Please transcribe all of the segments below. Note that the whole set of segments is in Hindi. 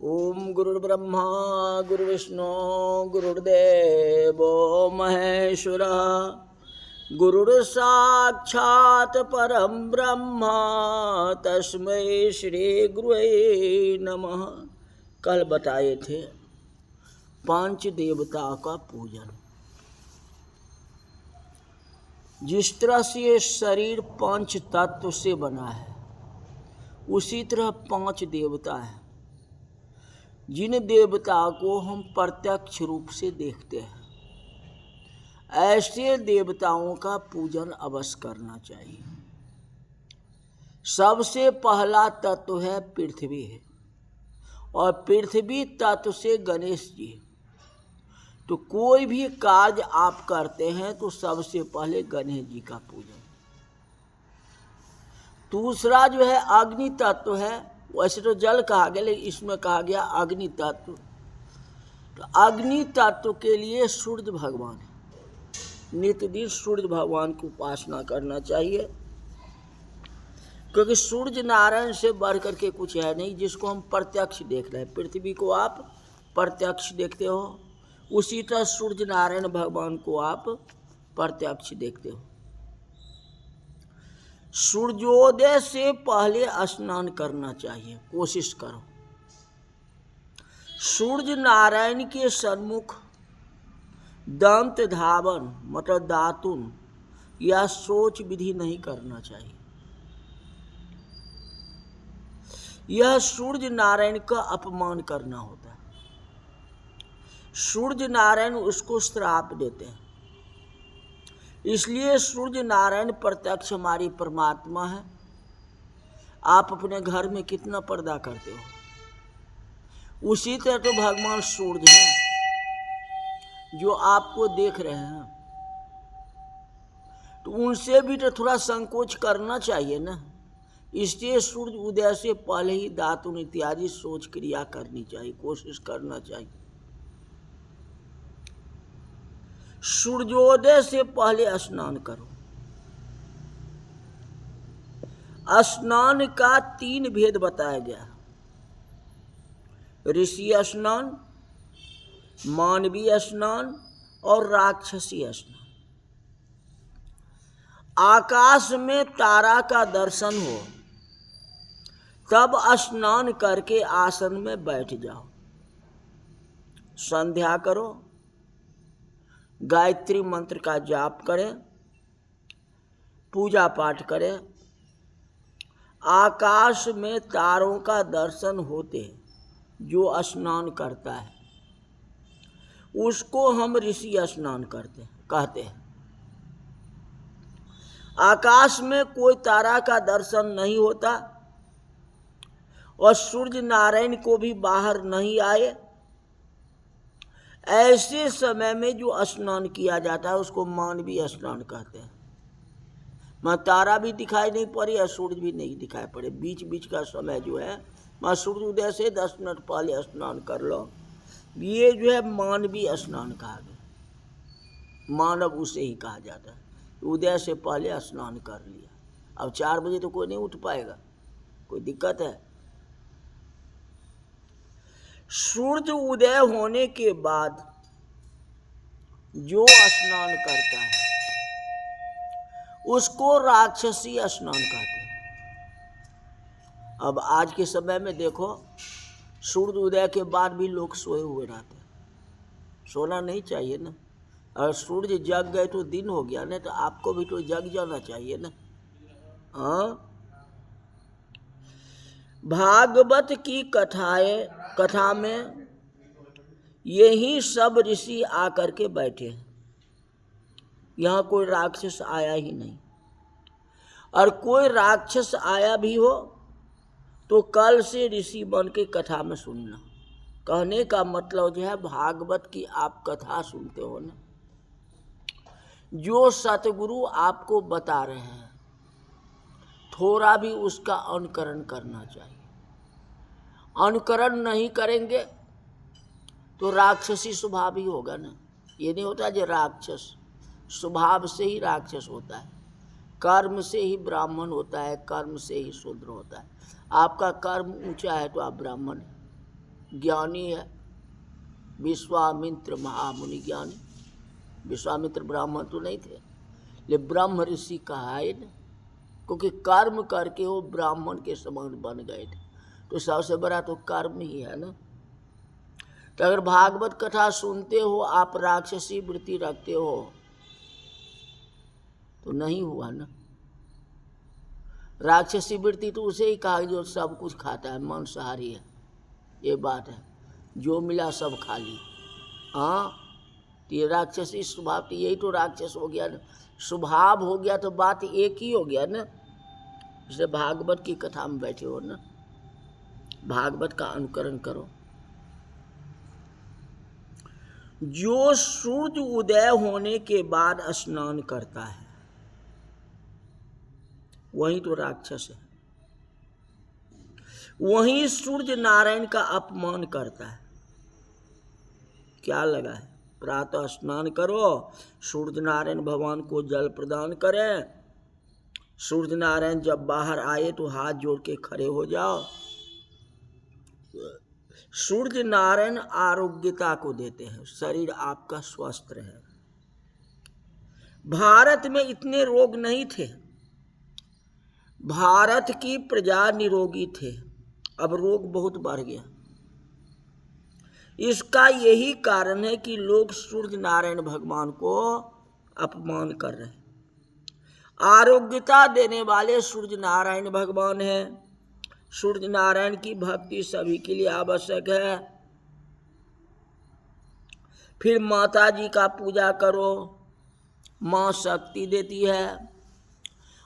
ओम गुरुर्ब्रह्मा गुरुर्विष्णु गुरुर्देवो महेश्वरः गुरुर्साक्षात् परम ब्रह्म तस्मै श्री गुरुवे नमः। कल बताए थे पांच देवता का पूजन। जिस तरह से ये शरीर पांच तत्व से बना है उसी तरह पांच देवता हैं, जिन देवता को हम प्रत्यक्ष रूप से देखते हैं। ऐसे देवताओं का पूजन अवश्य करना चाहिए। सबसे पहला तत्व है पृथ्वी है, और पृथ्वी तत्व से गणेश जी। तो कोई भी कार्य आप करते हैं तो सबसे पहले गणेश जी का पूजन। दूसरा जो है अग्नि तत्व है, वैसे तो जल कहा गया लेकिन इसमें कहा गया अग्नि तत्व। तो अग्नि तत्व के लिए सूर्य भगवान है, नित्य दिन सूर्य भगवान की उपासना करना चाहिए, क्योंकि सूर्य नारायण से बढ़ करके कुछ है नहीं जिसको हम प्रत्यक्ष देख रहे हैं। पृथ्वी को आप प्रत्यक्ष देखते हो, उसी तरह सूर्य नारायण भगवान को आप प्रत्यक्ष देखते हो। सूर्योदय से पहले स्नान करना चाहिए, कोशिश करो। सूर्य नारायण के सन्मुख दंत धावन मतलब दातुन या शौच विधि नहीं करना चाहिए। यह सूर्य नारायण का अपमान करना होता है। सूर्य नारायण उसको श्राप देते हैं। इसलिए सूर्य नारायण प्रत्यक्ष हमारी परमात्मा है। आप अपने घर में कितना पर्दा करते हो, उसी तरह तो भगवान सूर्य हैं जो आपको देख रहे हैं। तो उनसे भी तो थोड़ा संकोच करना चाहिए ना। इसलिए सूर्य उदय से पहले ही दातुन इत्यादि सोच क्रिया करनी चाहिए, कोशिश करना चाहिए। सूर्योदय से पहले स्नान करो। स्नान का तीन भेद बताया गया: ऋषि स्नान, मानवीय स्नान और राक्षसी स्नान। आकाश में तारा का दर्शन हो तब स्नान करके आसन में बैठ जाओ, संध्या करो, गायत्री मंत्र का जाप करें, पूजा पाठ करें। आकाश में तारों का दर्शन होते जो स्नान करता है उसको हम ऋषि स्नान कहते हैं। आकाश में कोई तारा का दर्शन नहीं होता और सूर्य नारायण को भी बाहर नहीं आए, ऐसे समय में जो स्नान किया जाता है उसको मानवीय स्नान कहते हैं। माँ तारा भी दिखाई नहीं पड़े और सूर्य भी नहीं दिखाई पड़े, बीच बीच का समय जो है, माँ सूर्य उदय से 10 मिनट पहले स्नान कर लो, ये जो है मानवीय स्नान कहा गया। मानव उसे ही कहा जाता है। उदय से पहले स्नान कर लिया। अब 4 बजे तो कोई नहीं उठ पाएगा, कोई दिक्कत है। सूर्य उदय होने के बाद जो स्नान करता है उसको राक्षसी स्नान कहते हैं। अब आज के समय में देखो, सूर्य उदय के बाद भी लोग सोए हुए रहते हैं। सोना नहीं चाहिए ना। अगर सूर्य जग गए तो दिन हो गया ना, तो आपको भी तो जग जाना चाहिए ना। हाँ, भागवत की कथा में यही सब ऋषि आकर के बैठे हैं। यहाँ कोई राक्षस आया ही नहीं, और कोई राक्षस आया भी हो तो कल से ऋषि बन के कथा में सुनना। कहने का मतलब जो है, भागवत की आप कथा सुनते हो ना, जो सतगुरु आपको बता रहे हैं थोड़ा भी उसका अनुकरण करना चाहिए। अनुकरण नहीं करेंगे तो राक्षसी स्वभाव ही होगा ना। ये नहीं होता जो राक्षस स्वभाव से ही राक्षस होता है, कर्म से ही ब्राह्मण होता है, कर्म से ही शूद्र होता है। आपका कर्म ऊंचा है तो आप ब्राह्मण हैं, ज्ञानी है, विश्वामित्र महामुनि ज्ञानी। विश्वामित्र ब्राह्मण तो नहीं थे, लेकिन ब्रह्म ऋषि कहा है ना, क्योंकि कर्म करके वो ब्राह्मण के समान बन गए थे। तो सबसे बड़ा तो कर्म ही है ना। तो अगर भागवत कथा सुनते हो, आप राक्षसी वृत्ति रखते हो, तो नहीं हुआ ना। राक्षसी वृत्ति तो उसे ही कहा जो सब कुछ खाता है, मांसाहारी है, ये बात है, जो मिला सब खा ली। हाँ, ये राक्षसी स्वभाव, तो यही तो राक्षस हो गया ना, स्वभाव हो गया, तो बात एक ही हो गया ना। जैसे भागवत की कथा में बैठे हो ना, भागवत का अनुकरण करो। जो सूर्य उदय होने के बाद स्नान करता है, वही तो राक्षस है। वही सूर्य नारायण का अपमान करता है। क्या लगा है, प्रातः स्नान करो, सूर्य नारायण भगवान को जल प्रदान करें। सूर्य नारायण जब बाहर आए तो हाथ जोड़ के खड़े हो जाओ। सूर्य नारायण आरोग्यता को देते हैं, शरीर आपका स्वस्थ रहे। भारत में इतने रोग नहीं थे, भारत की प्रजा निरोगी थे, अब रोग बहुत बढ़ गया। इसका यही कारण है कि लोग सूर्य नारायण भगवान को अपमान कर रहे हैं। आरोग्यता देने वाले सूर्य नारायण भगवान हैं। सूर्य नारायण की भक्ति सभी के लिए आवश्यक है। फिर माता जी का पूजा करो, माँ शक्ति देती है,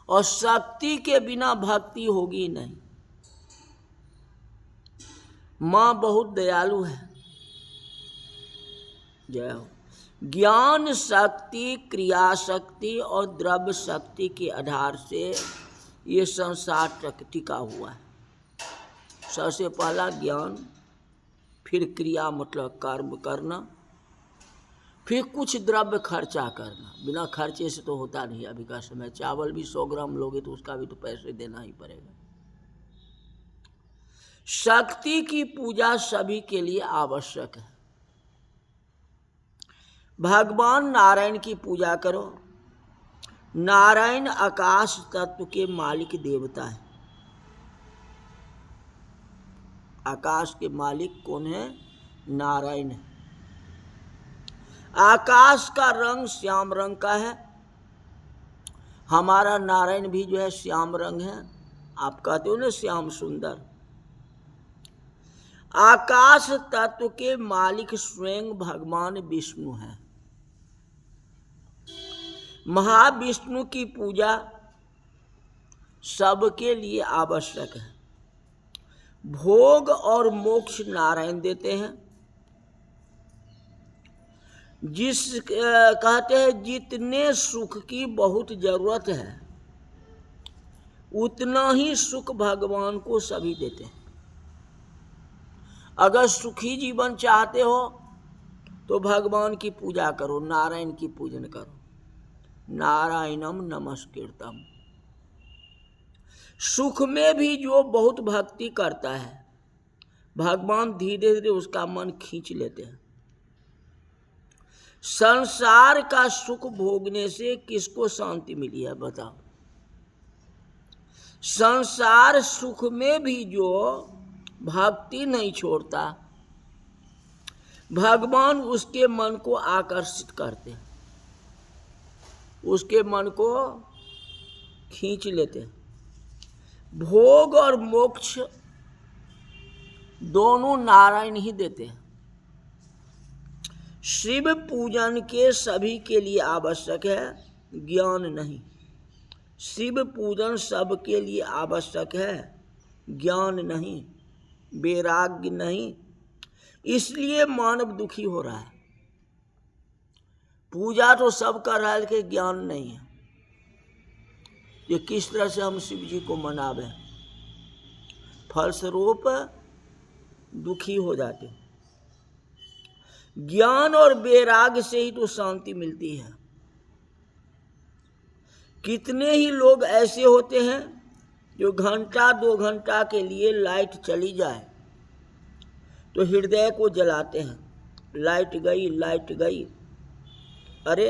और शक्ति के बिना भक्ति होगी नहीं। माँ बहुत दयालु है। जय हो। ज्ञान शक्ति, क्रिया शक्ति और द्रव्य शक्ति के आधार से ये संसार टिका हुआ है। सबसे पहला ज्ञान, फिर क्रिया मतलब कर्म करना, फिर कुछ द्रव्य खर्चा करना। बिना खर्चे से तो होता नहीं। अभी का समय चावल भी 100 ग्राम लोगे तो उसका भी तो पैसे देना ही पड़ेगा। शक्ति की पूजा सभी के लिए आवश्यक है। भगवान नारायण की पूजा करो। नारायण आकाश तत्व के मालिक देवता है। आकाश के मालिक कौन है? नारायण है। आकाश का रंग श्याम रंग का है। हमारा नारायण भी जो है श्याम रंग है। आप कहते हो ना श्याम सुंदर। आकाश तत्व के मालिक स्वयं भगवान विष्णु हैं। महाविष्णु की पूजा सबके लिए आवश्यक है। भोग और मोक्ष नारायण देते हैं। कहते हैं जितने सुख की बहुत जरूरत है उतना ही सुख भगवान को सभी देते हैं। अगर सुखी जीवन चाहते हो तो भगवान की पूजा करो, नारायण की पूजन करो। नारायणम नमस्कृतम। सुख में भी जो बहुत भक्ति करता है भगवान धीरे धीरे उसका मन खींच लेते हैं। संसार का सुख भोगने से किसको शांति मिली है बताओ? संसार सुख में भी जो भक्ति नहीं छोड़ता भगवान उसके मन को आकर्षित करते हैं, उसके मन को खींच लेते हैं। भोग और मोक्ष दोनों नारायण ही देते हैं। शिव पूजन के सभी के लिए आवश्यक है, ज्ञान नहीं। शिव पूजन सबके लिए आवश्यक है, ज्ञान नहीं, वैराग्य नहीं। इसलिए मानव दुखी हो रहा है। पूजा तो सब कर रहा है लेकिन ज्ञान नहीं है। ये किस तरह से हम शिव जी को मनावें, फलस्वरूप दुखी हो जाते। ज्ञान और वैराग्य से ही तो शांति मिलती है। कितने ही लोग ऐसे होते हैं जो घंटा 2 घंटा के लिए लाइट चली जाए तो हृदय को जलाते हैं। लाइट गई, लाइट गई। अरे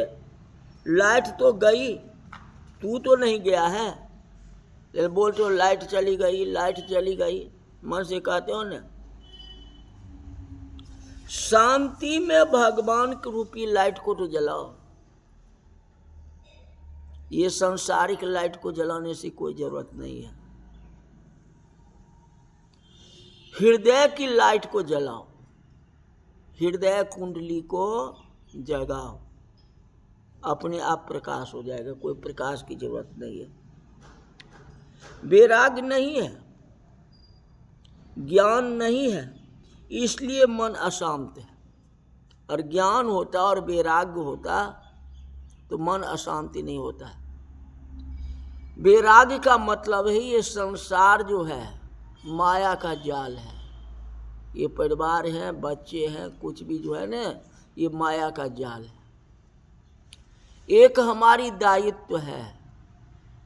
लाइट तो गई, तू तो नहीं गया है। बोलते हो लाइट चली गई, लाइट चली गई, मन से कहते हो ना। शांति में भगवान के रूपी लाइट को तो जलाओ। ये सांसारिक लाइट को जलाने से कोई जरूरत नहीं है। हृदय की लाइट को जलाओ, हृदय कुंडली को जगाओ, अपने आप प्रकाश हो जाएगा। कोई प्रकाश की जरूरत नहीं है। वैराग्य नहीं है, ज्ञान नहीं है, इसलिए मन अशांत है। और ज्ञान होता और वैराग्य होता तो मन अशांति नहीं होता है। वैराग्य का मतलब है ये संसार जो है माया का जाल है। ये परिवार है, बच्चे हैं, कुछ भी जो है ना, ये माया का जाल है। एक हमारी दायित्व है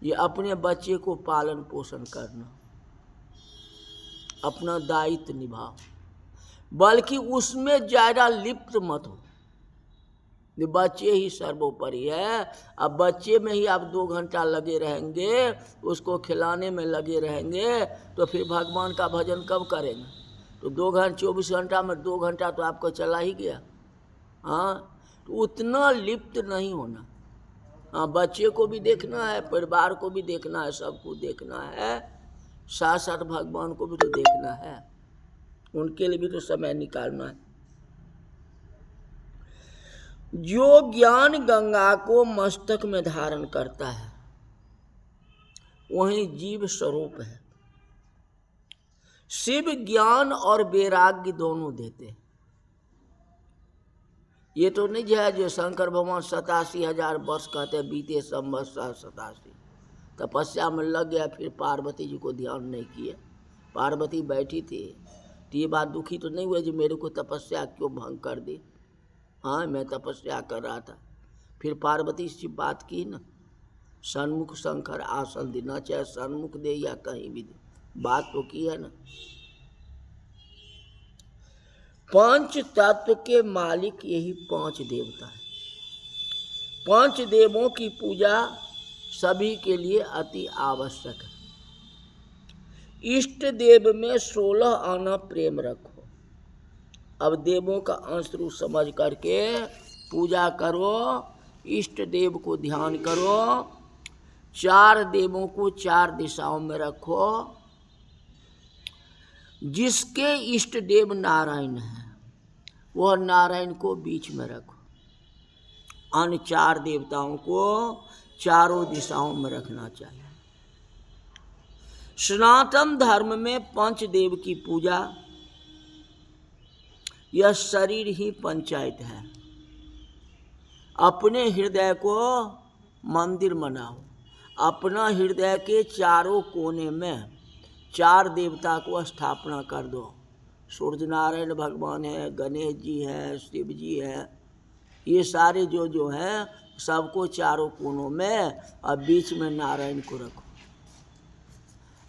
ये अपने बच्चे को पालन पोषण करना, अपना दायित्व निभाओ, बल्कि उसमें ज़्यादा लिप्त मत हो। ये बच्चे ही सर्वोपरि है। अब बच्चे में ही आप 2 घंटा लगे रहेंगे, उसको खिलाने में लगे रहेंगे, तो फिर भगवान का भजन कब करेंगे? तो 24 घंटा में 2 घंटा तो आपको चला ही गया। हाँ, तो उतना लिप्त नहीं होना। हाँ, बच्चे को भी देखना है, परिवार को भी देखना है, सबको देखना है, साथ साथ भगवान को भी तो देखना है, उनके लिए भी तो समय निकालना है। जो ज्ञान गंगा को मस्तक में धारण करता है वही जीव स्वरूप है। शिव ज्ञान और वैराग्य दोनों देते हैं। ये तो नहीं है जो शंकर भगवान 87,000 वर्ष कहते हैं बीते संवत्सर 87 तपस्या में लग गया, फिर पार्वती जी को ध्यान नहीं किया। पार्वती बैठी थी तो ये बात दुखी तो नहीं हुआ जो मेरे को तपस्या क्यों भंग कर दी। हाँ, मैं तपस्या कर रहा था। फिर पार्वती से बात की ना, सन्मुख शंकर आसन देना, चाहे सन्मुख दे या कहीं भी दे, बात तो की है ना। 5 तत्व के मालिक यही 5 देवता है। 5 देवों की पूजा सभी के लिए अति आवश्यक है। इष्ट देव में 16 आना प्रेम रखो। अब देवों का अंश रूप समझ करके पूजा करो, इष्ट देव को ध्यान करो, 4 देवों को 4 दिशाओं में रखो। जिसके इष्ट देव नारायण है वह नारायण को बीच में रखो। अन्य 4 देवताओं को चारों दिशाओं में रखना चाहिए। सनातन धर्म में पंचदेव की पूजा, यह शरीर ही पंचायत है। अपने हृदय को मंदिर बनाओ। अपना हृदय के चारों कोने में 4 देवता को स्थापना कर दो। सूर्य नारायण भगवान है, गणेश जी है, शिव जी है, ये सारे जो हैं सबको चारों कोनों में, और बीच में नारायण को रखो।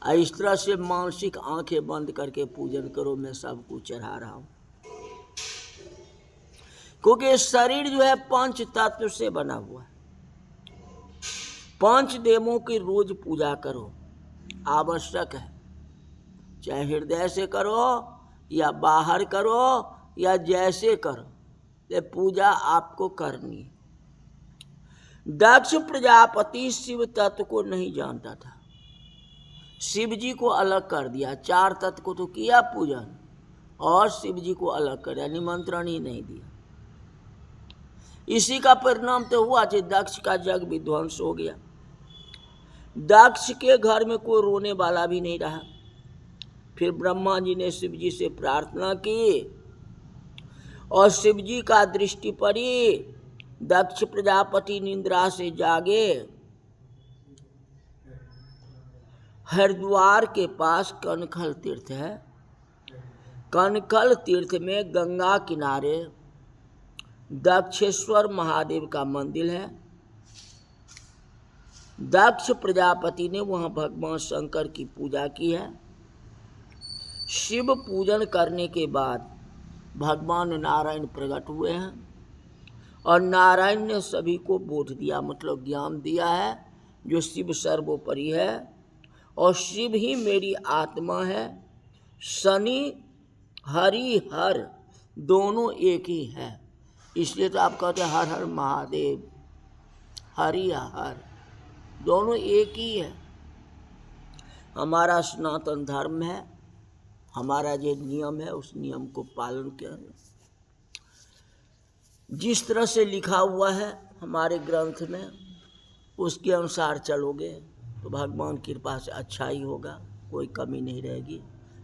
इस तरह से मानसिक आंखें बंद करके पूजन करो। मैं सब कुछ चढ़ा रहा हूँ, क्योंकि शरीर जो है 5 तत्व से बना हुआ है। 5 देवों की रोज पूजा करो, आवश्यक है। चाहे हृदय से करो या बाहर करो या जैसे करो, ये पूजा आपको करनी है। दक्ष प्रजापति शिव तत्व को नहीं जानता था, शिव जी को अलग कर दिया। 4 तत्व को तो किया पूजन, और शिव जी को अलग कर दिया, निमंत्रण ही नहीं दिया। इसी का परिणाम तो हुआ कि दक्ष का जग विध्वंस हो गया। दक्ष के घर में कोई रोने वाला भी नहीं रहा। फिर ब्रह्मा जी ने शिव जी से प्रार्थना की और शिव जी का दृष्टि पड़ी। दक्ष प्रजापति निद्रा से जागे, हरिद्वार के पास कनखल तीर्थ है। कनखल तीर्थ में गंगा किनारे दक्षेश्वर महादेव का मंदिर है। दक्ष प्रजापति ने वहाँ भगवान शंकर की पूजा की है। शिव पूजन करने के बाद भगवान नारायण प्रकट हुए हैं और नारायण ने सभी को बोध दिया, मतलब ज्ञान दिया है, जो शिव सर्वोपरि है और शिव ही मेरी आत्मा है। शनि हरि हर दोनों एक ही है, इसलिए तो आप कहते हैं हर हर महादेव, हरि हर दोनों एक ही है। हमारा सनातन धर्म है, हमारा जो नियम है उस नियम को पालन करें, जिस तरह से लिखा हुआ है हमारे ग्रंथ में उसके अनुसार चलोगे तो भगवान की कृपा से अच्छा ही होगा, कोई कमी नहीं रहेगी।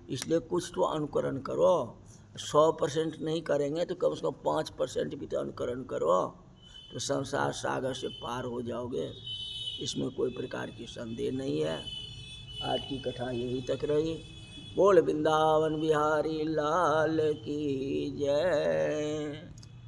इसलिए कुछ तो अनुकरण करो, 100% नहीं करेंगे तो कम से कम 5% भी तो अनुकरण करो, तो संसार सागर से पार हो जाओगे, इसमें कोई प्रकार की संदेह नहीं है। आज की कथा यही तक रही। बोल वृंदावन बिहारी लाल की जय।